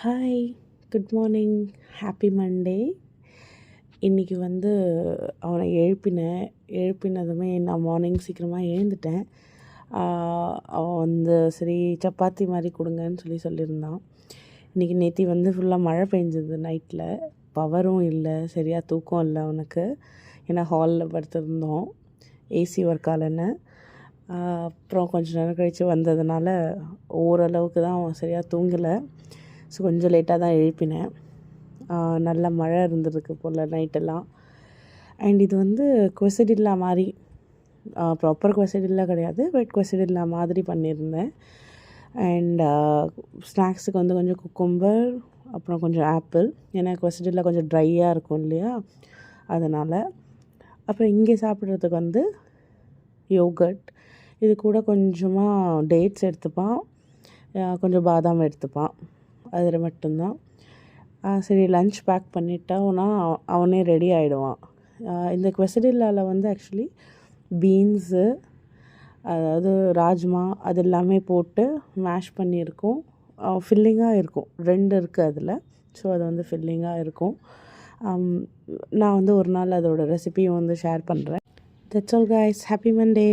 Hi, good morning, happy Monday. இன்றைக்கி அவனை எழுப்பினதுமே நான் மார்னிங் சீக்கிரமாக எழுந்துட்டேன். அவன் சரி சப்பாத்தி மாதிரி கொடுங்கன்னு சொல்லியிருந்தான். இன்றைக்கி நேற்று ஃபுல்லாக மழை பெஞ்சது. நைட்டில் பவரும் இல்லை, சரியாக தூக்கம் இல்லை அவனுக்கு. ஏன்னா ஹாலில் படுத்திருந்தோம், ஏசி ஒர்க் ஆகலைன்னு. அப்புறம் கொஞ்சம் நேரம் கழித்து வந்ததுனால ஓரளவுக்கு தான் அவன் சரியாக தூங்கலை. ஸோ கொஞ்சம் லேட்டாக தான் எழுப்பினேன். நல்ல மழை இருந்திருக்கு போல் நைட்டெல்லாம். அண்ட் இது கொசடில்லா மாதிரி, ப்ராப்பர் கொசடில்லா கிடையாது, பட் கொசடில்லா மாதிரி பண்ணியிருந்தேன். அண்ட் ஸ்நாக்ஸுக்கு கொஞ்சம் குக்கும்பர், அப்புறம் கொஞ்சம் ஆப்பிள். ஏன்னா கொசடில்லா கொஞ்சம் ட்ரையாக இருக்கும் இல்லையா, அதனால். அப்புறம் இங்கே சாப்பிட்றதுக்கு யோகர்ட், இது கூட கொஞ்சமாக டேட்ஸ் எடுத்துப்பான், கொஞ்சம் பாதாம் எடுத்துப்பான். அதில் மட்டும்தான். சரி லன்ச் பேக் பண்ணிட்டோன்னா அவனே ரெடி ஆகிடுவான். இந்த கொசடில்லாவில் ஆக்சுவலி பீன்ஸு, அதாவது ராஜ்மா, அது எல்லாமே போட்டு மேஷ் பண்ணியிருக்கோம். ஃபில்லிங்காக இருக்கும், 2 இருக்குது அதில். ஸோ அது ஃபில்லிங்காக இருக்கும். நான் ஒரு நாள் அதோடய ரெசிபியும் ஷேர் பண்ணுறேன். That's all guys, happy Monday.